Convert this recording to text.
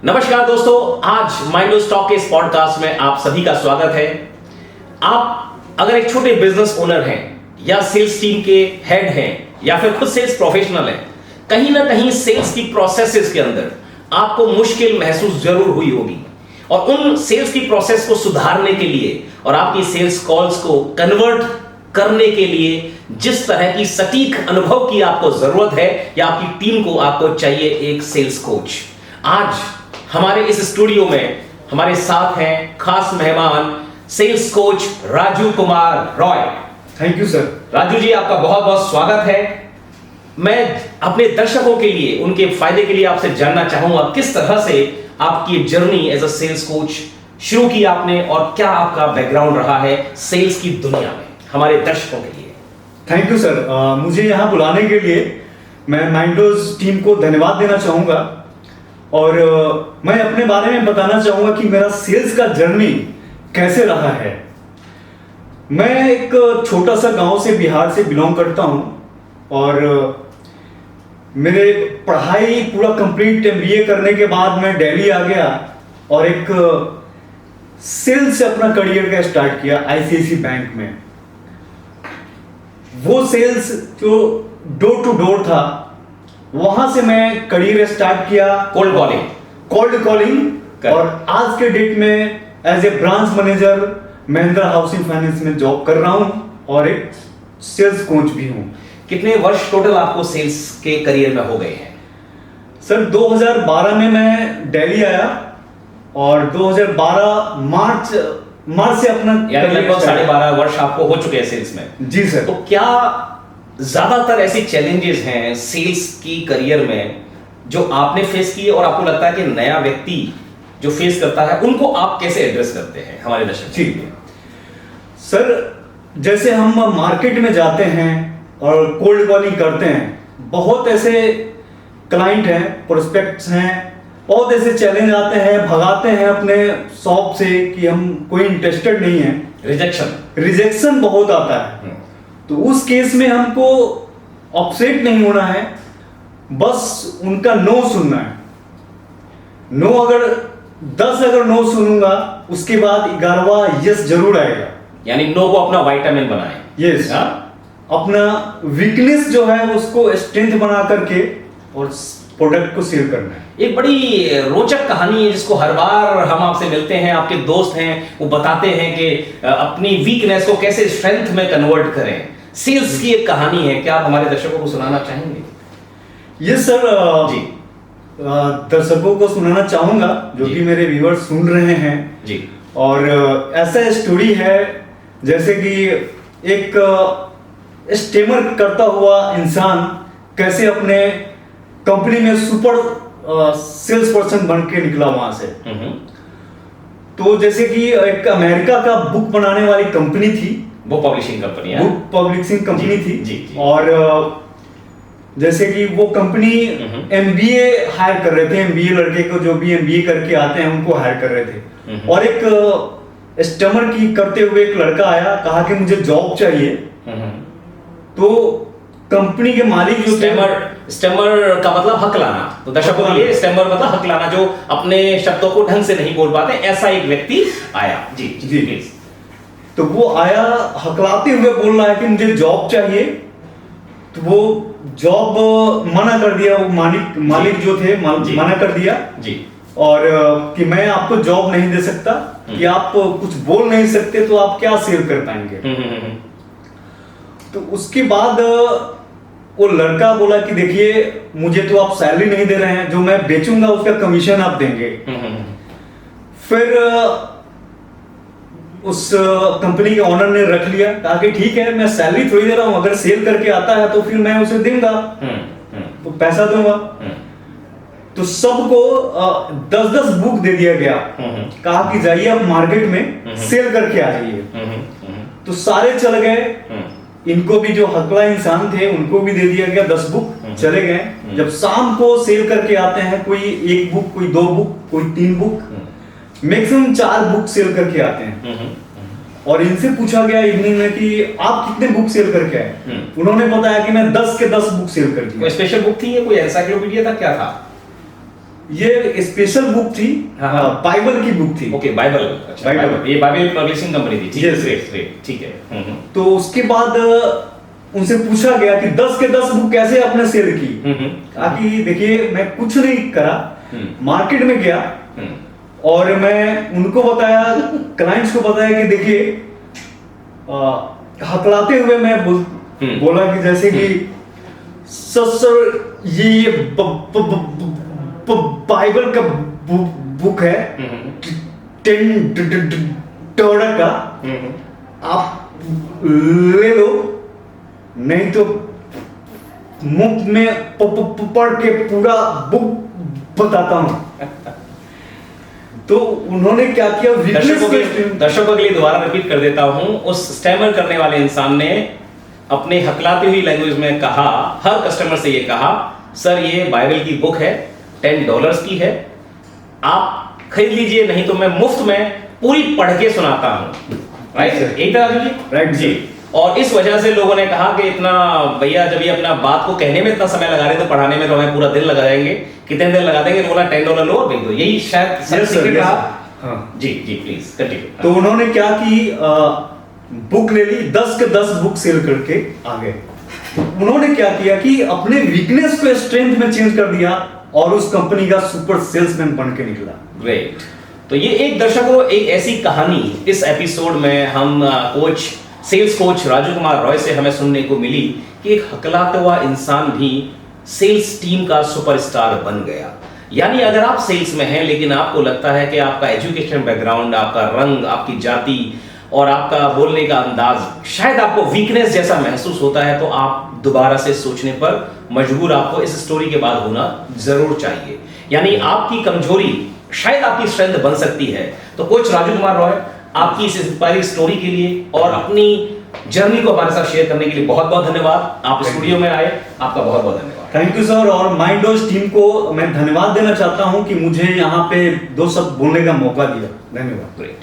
नमस्कार दोस्तों, आज माइंडो स्टॉक के इस पॉडकास्ट में आप सभी का स्वागत है। आप अगर एक छोटे बिजनेस ओनर हैं या सेल्स टीम के हेड हैं या फिर खुद सेल्स प्रोफेशनल हैं, कहीं ना कहीं सेल्स की प्रोसेसेस के अंदर आपको मुश्किल महसूस जरूर हुई होगी और उन सेल्स की प्रोसेस को सुधारने के लिए और आपकी सेल्स कॉल्स को कन्वर्ट करने के लिए जिस तरह की सटीक अनुभव की आपको जरूरत है या आपकी टीम को आपको चाहिए एक सेल्स कोच। आज हमारे इस स्टूडियो में हमारे साथ हैं खास मेहमान sales coach Raju Kumar Roy. Thank you sir. Raju ji, आपका बहुत बहुत स्वागत है। मैं अपने दर्शकों के लिए, उनके फायदे के लिए आपसे जानना चाहूंगा किस तरह से आपकी journey as a sales coach शुरू की आपने और क्या आपका बैकग्राउंड रहा है सेल्स की दुनिया में हमारे दर्शकों के लिए। Thank you sir. मुझे यहाँ बुलाने के लिए मैं माइंडोज टीम को धन्यवाद देना चाहूँगा और मैं अपने बारे में बताना चाहूँगा कि मेरा सेल्स का जर्नी कैसे रहा है। मैं एक छोटा सा गांव से, बिहार से बिलोंग करता हूँ और मेरे पढ़ाई पूरा कंप्लीट एमबीए करने के बाद मैं दिल्ली आ गया और एक सेल्स से अपना करियर का स्टार्ट किया आईसीआईसी बैंक में। वो सेल्स जो डोर टू डोर था, वहां से मैं करियर स्टार्ट किया। कोल्ड कॉलिंग और आज के डेट में as a branch manager Mahindra housing finance में जॉब कर रहा हूं और एक सेल्स कोच भी हूं। कितने वर्ष टोटल आपको सेल्स के करियर में हो गए हैं? सर 2012 में मैं दिल्ली आया और 2012 मार्च से अपना लगभग 12.5 वर्ष आपको हो चुके हैं सेल्स में। जी सर। तो क्या ज्यादातर ऐसी चैलेंजेस हैं सेल्स की करियर में जो आपने फेस किए और आपको लगता है कि नया व्यक्ति जो फेस करता है उनको आप कैसे एड्रेस करते हैं हमारे दर्शक? ठीक है सर, जैसे हम मार्केट में जाते हैं और कोल्ड कॉलिंग करते हैं, बहुत ऐसे क्लाइंट हैं, प्रोस्पेक्ट्स हैं, बहुत ऐसे चैलेंज आते हैं, भगाते हैं अपने शॉप से कि हम कोई इंटरेस्टेड नहीं है। रिजेक्शन बहुत आता है। तो उस केस में हमको अपसेट नहीं होना है, बस उनका नो सुनना है। नो अगर 10 नो सुनूंगा, उसके बाद 11वां यस जरूर आएगा। यानी नो को अपना विटामिन बनाएं। यस, अपना वीकनेस जो है उसको स्ट्रेंथ बना करके और प्रोडक्ट को सेल करना है। एक बड़ी रोचक कहानी है जिसको हर बार हम आपसे मिलते हैं, आपके दोस्त हैं, वो बताते हैं कि अपनी वीकनेस को कैसे स्ट्रेंथ में कन्वर्ट करें। सेल्स की एक कहानी है, क्या आप हमारे दर्शकों को सुनाना चाहेंगे? Yes sir. जी, दर्शकों को सुनाना चाहूंगा जो कि मेरे व्यूअर्स सुन रहे हैं जी। और ऐसा स्टोरी है जैसे कि एक स्टेमर करता हुआ इंसान कैसे अपने कंपनी में सुपर सेल्स पर्सन बन के निकला वहां से। तो जैसे कि एक अमेरिका का बुक बनाने वाली कंपनी थी, बुक पब्लिशिंग कंपनी है, बुक पब्लिशिंग कंपनी थी जी। और जैसे कि वो कंपनी एमबीए हायर कर रहे थे, एमबीए लड़के को जो भी एमबीए करके आते हैं उनको हायर कर रहे थे। और एक स्टेमर की करते हुए एक लड़का आया, कहा कि मुझे जॉब चाहिए। तो कंपनी के मालिक जो स्टेमर का मतलब हकलाना, तो दर्शकों के लिए स्टेमर मतलब हकलाना, जो अपने शब्दों को ढंग से नहीं बोल पाते, ऐसा एक व्यक्ति आया। जी जी प्लीज। तो वो आया हकलाते हुए बोल रहा है कि मुझे जॉब चाहिए। तो वो जॉब मना कर दिया, वो मालिक जो थे मना कर दिया जी। और कि मैं आपको जॉब नहीं दे सकता, कि आप कुछ बोल नहीं सकते तो आप क्या सेल कर पाएंगे। तो उसके बाद वो लड़का बोला कि देखिए, मुझे तो आप सैलरी नहीं दे रहे हैं, जो मैं बेचूंगा उसका कमीशन आप देंगे। फिर उस कंपनी के ओनर ने रख लिया, कहा कि ठीक है, मैं सैलरी थोड़ी दे रहा हूं, अगर सेल करके आता है तो फिर मैं उसे दूंगा, तो पैसा दूंगा। तो सबको 10-10 बुक दे दिया गया, कहा कि जाइए आप मार्केट में सेल करके आ जाइए। तो सारे चल गए, इनको भी जो हकला इंसान थे उनको भी दे दिया गया 10 बुक, चले गए। जब शाम को सेल करके आते हैं, कोई 1 बुक, कोई 2 बुक, कोई 3 बुक, मैक्सिमम 4 बुक सेल करके आते हैं। और इनसे पूछा गया इवनिंग में कि आप कितने बुक सेल करके आए। उन्होंने बताया कि मैं 10 के 10 बुक सेल कर दिए। कोई स्पेशल बुक थी या कोई एनसाइक्लोपीडिया था, क्या था? ये स्पेशल बुक थी, हाँ। बाइबल की बुक थी। Okay, Bible. अच्छा, बाइबल। ये बाइबल पब्लिशिंग कंपनी थी। ठीक है, Yes, ग्रेट ग्रेट, ठीक है। तो उसके बाद उनसे पूछा गया कि 10 के 10 बुक कैसे आपने सेल की। ताकि देखिए मैं कुछ नहीं करा, मार्केट में गया और मैं उनको बताया, क्लाइंट्स को बताया कि देखिए हकलाते हुए मैं बोला कि जैसे कि सर ये बाइबल का बुक है $10 का, आप ले लो, नहीं तो मुफ्त में पढ़ के पूरा बुक बताता हूं। तो उन्होंने क्या किया, दर्शकों के लिए दोबारा रिपीट कर देता हूं। उस स्टैमर करने वाले इंसान ने अपने हकलाती हुई लैंग्वेज में कहा, हर कस्टमर से ये कहा, सर ये बाइबल की बुक है, $10 की है, आप खरीद लीजिए, नहीं तो मैं मुफ्त में पूरी पढ़ के सुनाता हूं। राइट, एक तरह जी। राइट जी। और इस वजह से लोगों ने कहा कि इतना भैया, जब ये अपना बात को कहने में इतना समय लगा रहे तो पढ़ाने में तो हमें पूरा दिन लगा देंगे। कितने दिन लगा देंगे? बोला $10 लो और भेज दो। यही शायद सीक्रेट रहा। हाँ जी जी, प्लीज कंटिन्यू। तो उन्होंने क्या की, बुक ले ली, 10 के 10 बुक सेल करके आ गए। उन्होंने क्या किया कि अपने वीकनेस को स्ट्रेंथ में चेंज कर दिया और उस कंपनी का सुपर सेल्समैन बन के निकला। ग्रेट। तो ये एक दर्शकों, एक ऐसी कहानी इस एपिसोड में हम सेल्स कोच राजू कुमार रॉय से हमें सुनने को मिली कि एक हकलाता हुआ इंसान भी सेल्स टीम का सुपरस्टार बन गया। यानी अगर आप सेल्स में हैं लेकिन आपको लगता है कि आपका एजुकेशन बैकग्राउंड, आपका रंग, आपकी जाति और आपका बोलने का अंदाज शायद आपको वीकनेस जैसा महसूस होता है, तो आप दोबारा से सोचने पर मजबूर आपको इस स्टोरी के बाद होना जरूर चाहिए। यानी आपकी कमजोरी शायद आपकी स्ट्रेंथ बन सकती है। तो कोच राजू कुमार रॉय, आपकी इस इंस्पायरिंग स्टोरी के लिए और अपनी जर्नी को हमारे साथ शेयर करने के लिए बहुत बहुत धन्यवाद। आप स्टूडियो में आए, आपका बहुत बहुत धन्यवाद। Thank you sir. और माइंडोज टीम को मैं धन्यवाद देना चाहता हूं कि मुझे यहाँ पे 2 शब्द बोलने का मौका दिया। धन्यवाद। ग्रेट।